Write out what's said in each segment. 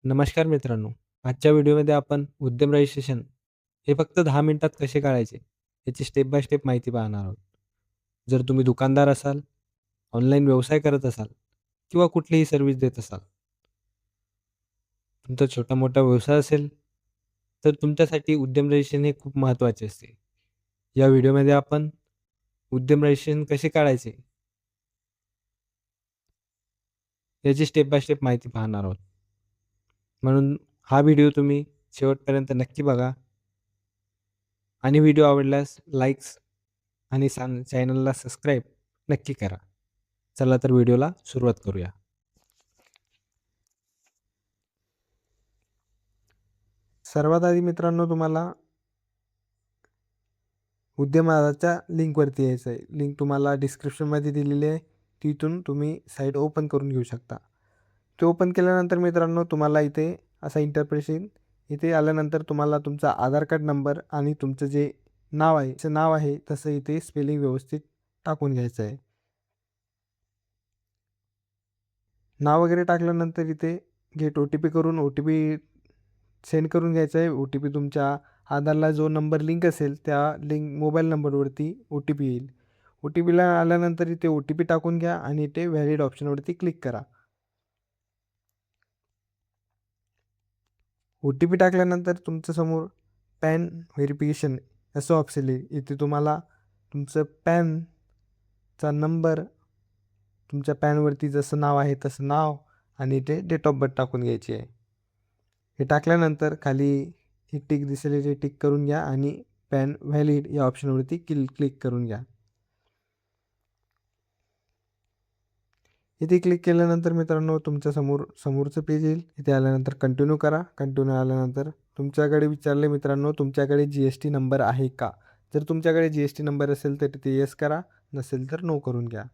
नमस्कार मित्रांनो. आजच्या व्हिडिओमध्ये आपण उद्यम रजिस्ट्रेशन हे फक्त 10 मिनिटात कसे काढायचे याची स्टेप बाय स्टेप माहिती पाहणार आहोत. जर तुम्ही दुकानदार असाल, ऑनलाईन व्यवसाय करत असाल किंवा कुठलीही सर्व्हिस देत असाल, तुमचा छोटा-मोठा व्यवसाय असेल, तर तुमच्यासाठी उद्यम रजिस्ट्रेशन हे खूप महत्त्वाचे असते. या व्हिडिओमध्ये आपण उद्यम रजिस्ट्रेशन कसे काढायचे याची स्टेप बाय स्टेप माहिती पाहणार आहोत. म्हणून हा व्हिडिओ तुम्ही शेवटपर्यंत नक्की बघा आणि व्हिडिओ आवडल्यास लाईक्स आणि चॅनलला सबस्क्राईब नक्की करा. चला तर व्हिडिओला सुरुवात करूया. सर्वात आधी मित्रांनो तुम्हाला उद्यमाच्या लिंकवरती यायचं आहे. लिंक तुम्हाला डिस्क्रिप्शनमध्ये दिलेली आहे. तिथून तुम्ही साईट ओपन करून घेऊ शकता. ते ओपन केल्यानंतर मित्रांनो तुम्हाला इथे असा इंटरफेस येईल. इथे आल्यानंतर तुम्हाला तुमचा आधार कार्ड नंबर आणि तुमचं जे नाव आहे तसं इथे स्पेलिंग व्यवस्थित टाकून घ्यायचं आहे. नाव वगैरे टाकल्यानंतर इथे गेट ओ-टी-पी करून ओ-टी-पी सेंड करून घ्यायचा आहे. ओ-टी-पी तुमच्या आधारला जो नंबर लिंक असेल त्या मोबाईल नंबरवरती ओ-टी-पी येईल. ओ-टी-पीला आल्यानंतर इथे ओ-टी-पी टाकून घ्या आणि इथे व्हॅलिड ऑप्शनवरती क्लिक करा. ओ-टी-पी टाकल्यानंतर तुमच्यासमोर पॅन व्हेरिफिकेशन असं ऑप्शन येईल. इथे तुम्हाला तुमचं पॅनचा नंबर, तुमच्या पॅनवरती जसं नाव आहे तसं नाव आणि इथे डेट ऑफ बर्थ टाकून घ्यायची आहे. हे टाकल्यानंतर खाली ही टिक दिसेल, इथे टिक करून घ्या आणि पॅन व्हॅलिड या ऑप्शनवरती क्लिक करून घ्या. इथे क्लिक केल्यानंतर मित्रांनो समोरचं पेज येईल. इथे आल्यानंतर कंटिन्यू करा. कंटिन्यू आल्यानंतर तुमच्याकडे विचारले मित्रांनो तुमच्याकडे GST नंबर आहे का? जर तुमच्याकडे GST नंबर असेल तर तिथे येस करा, नसेल तर नो करून घ्या.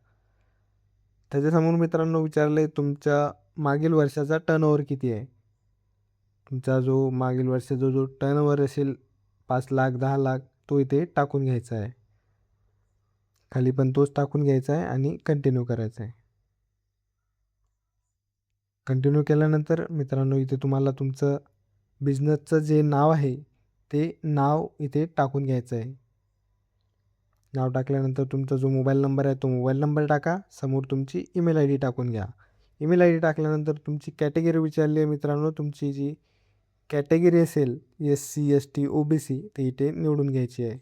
त्याच्यासमोर मित्रांनो विचारले तुमच्या मागील वर्षाचा टर्नओव्हर किती आहे? तुमचा मागील वर्षाचा जो टर्नओव्हर असेल 5 लाख, 10 लाख तो इथे टाकून घ्यायचा आहे. खाली पण तोच टाकून घ्यायचा आहे आणि कंटिन्यू करायचं आहे. कंटिन्यू केल्यानंतर मित्रांनो इथे तुम्हाला तुमचं बिझनेसचं जे नाव आहे ते नाव इथे टाकून घ्यायचं आहे. नाव टाकल्यानंतर तुमचा जो मोबाईल नंबर आहे तो मोबाईल नंबर टाका. समोर तुमची ईमेल आय डी टाकून घ्या. ईमेल आय डी टाकल्यानंतर तुमची कॅटेगरी विचारली आहे मित्रांनो. तुमची जी कॅटेगरी असेल SC, ST, OBC ते इथे निवडून घ्यायची आहे.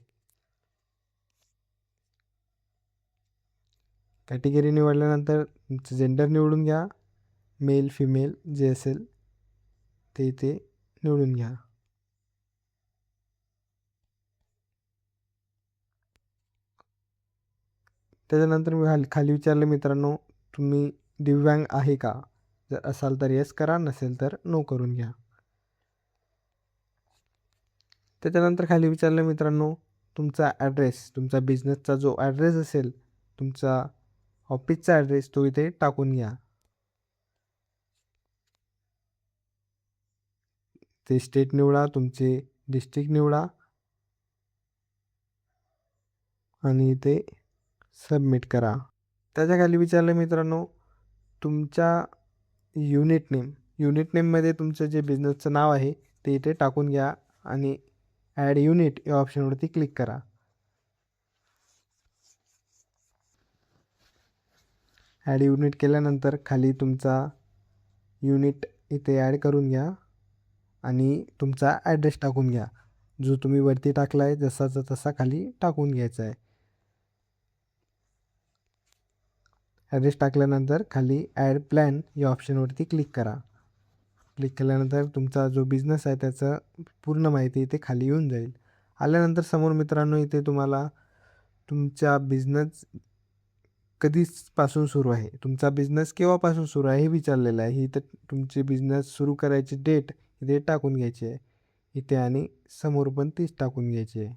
कॅटेगरी निवडल्यानंतर तुमचं जेंडर निवडून घ्या. मेल, फिमेल जे असेल ते इथे निवडून घ्या. त्याच्यानंतर मी खाली विचारलं मित्रांनो तुम्ही दिव्यांग आहे का? जर असाल तर येस करा, नसेल तर नो करून घ्या. त्याच्यानंतर खाली विचारलं मित्रांनो तुमचा ॲड्रेस, तुमचा बिझनेसचा जो ॲड्रेस असेल, तुमचा ऑफिसचा ॲड्रेस तो इथे टाकून घ्या. ते स्टेट निवडा, तुमचे डिस्ट्रिक्ट निवडा आणि इथे सबमिट करा. त्याच्याखाली विचारलं मित्रांनो तुमच्या युनिट नेममध्ये तुमचं जे बिझनेसचं नाव आहे ते इथे टाकून घ्या आणि ॲड युनिट या ऑप्शनवरती क्लिक करा. ॲड युनिट केल्यानंतर खाली तुमचा युनिट इथे ॲड करून घ्या आणि तुमचा ॲड्रेस टाकून घ्या. जो तुम्ही वरती टाकला आहे जसाचा तसा खाली टाकून घ्यायचा आहे. ॲड्रेस टाकल्यानंतर खाली ॲड प्लॅन या ऑप्शनवरती क्लिक करा. क्लिक केल्यानंतर तुमचा जो बिझनेस आहे त्याचं पूर्ण माहिती इथे खाली येऊन जाईल. आल्यानंतर समोर मित्रांनो इथे तुम्हाला तुमचा बिझनेस कधीपासून सुरू आहे, तुमचा बिझनेस केव्हापासून सुरू आहे हे विचारलेलं आहे. इथे तुमची बिझनेस सुरू करायची डेट इथे टाकून घ्यायची आहे इथे आणि समोर पण तीच टाकून घ्यायची आहे.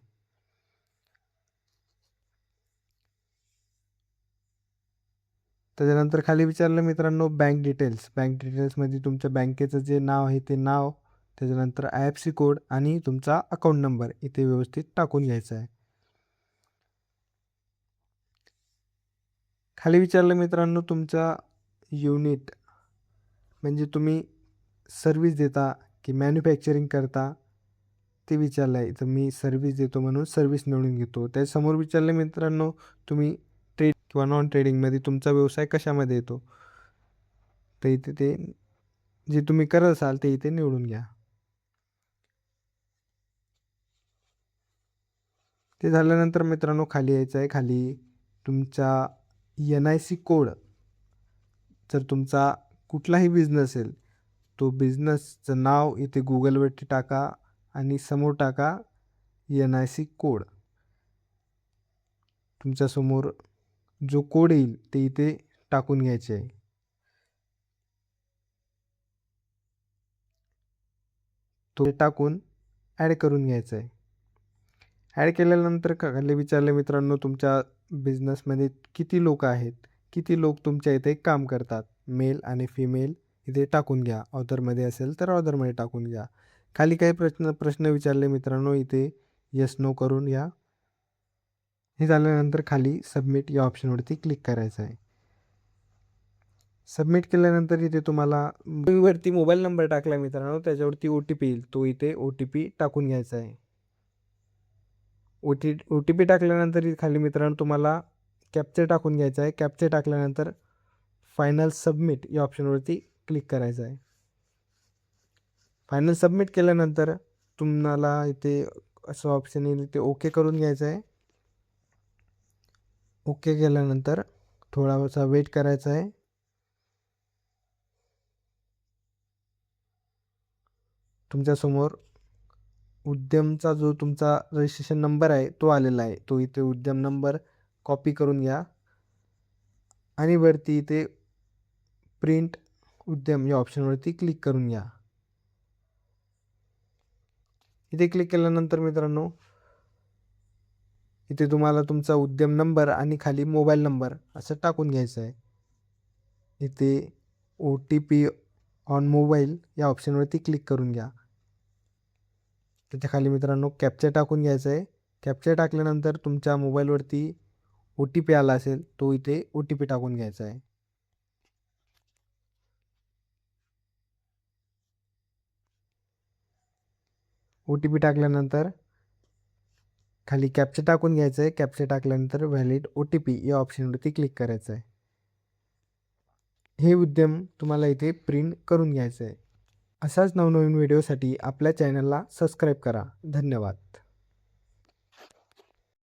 त्याच्यानंतर खाली विचारलं मित्रांनो बँक डिटेल्समध्ये तुमच्या बँकेचं जे नाव आहे ते नाव, त्याच्यानंतर IFSC कोड आणि तुमचा अकाउंट नंबर इथे व्यवस्थित टाकून घ्यायचा आहे. खाली विचारलं मित्रांनो तुमचा युनिट म्हणजे तुम्ही सर्व्हिस देता की मॅन्युफॅक्चरिंग करता ते विचारलं आहे. तर मी सर्व्हिस देतो म्हणून सर्व्हिस निवडून घेतो. त्यासमोर विचारले मित्रांनो, तुम्ही ट्रेड किंवा नॉन ट्रेडिंगमध्ये तुमचा व्यवसाय कशामध्ये येतो? तर इथे ते जे तुम्ही करत असाल ते इथे निवडून घ्या. ते झाल्यानंतर मित्रांनो खाली यायचं आहे. खाली तुमचा NIC कोड, जर तुमचा कुठलाही बिझनेस असेल, तो बिझनेसचं नाव इथे Googleवरती टाका आणि समोर टाका NIC कोड. तुमच्यासमोर जो कोड येईल ते इथे टाकून घ्यायचे आहे. तो टाकून ॲड करून घ्यायचा आहे. ॲड केल्यानंतर खाली विचारले मित्रांनो, तुमच्या बिझनेसमध्ये किती लोक आहेत? किती लोक तुमच्या इथे काम करतात? मेल आणि फिमेल इथे टाकून घ्या. ऑथरमध्ये असेल तर ऑथरमध्ये टाकून घ्या. खाली काही प्रश्न विचारले मित्रांनो, इथे येस नो करून घ्या. हे झाल्यानंतर खाली सबमिट या ऑप्शनवरती क्लिक करायचं आहे. सबमिट केल्यानंतर इथे तुम्हाला वरती मोबाईल नंबर टाकला मित्रांनो, त्याच्यावरती OTP येईल. तो इथे OTP टाकून घ्यायचा आहे. OTP टाकल्यानंतर इथे खाली मित्रांनो तुम्हाला कॅप्चर टाकून घ्यायचा आहे. कॅप्चर टाकल्यानंतर फायनल सबमिट या ऑप्शनवरती क्लिक करायचं आहे. फायनल सबमिट केल्यानंतर तुम्हाला इथे असं ऑप्शन येईल, इथे ओके करून घ्यायचं आहे. ओके केल्यानंतर थोडासा वेट करायचा आहे. तुमच्यासमोर उद्यमचा जो तुमचा रजिस्ट्रेशन नंबर आहे तो आलेला आहे. तो इथे उद्यम नंबर कॉपी करून घ्या आणि वरती इथे प्रिंट उद्यम या ऑप्शनवरती क्लिक करून घ्या. इथे क्लिक केल्यानंतर मित्रांनो इथे तुम्हाला तुमचा उद्यम नंबर आणि खाली मोबाईल नंबर असं टाकून घ्यायचं आहे. इथे OTP ऑन मोबाईल या ऑप्शनवरती क्लिक करून घ्या. त्याच्या खाली मित्रांनो कॅप्चर टाकून घ्यायचं आहे. कॅप्चर टाकल्यानंतर तुमच्या मोबाईलवरती OTP आला असेल, तो इथे OTP टाकून घ्यायचा आहे. OTP टाकल्यानंतर खाली कॅप्चर टाकून घ्यायचं आहे. कॅप्चर टाकल्यानंतर व्हॅलिड OTP या ऑप्शनवरती क्लिक करायचं आहे. हे उद्यम तुम्हाला इथे प्रिंट करून घ्यायचं आहे. अशाच नवनवीन व्हिडिओसाठी आपल्या चॅनलला सबस्क्राईब करा. धन्यवाद.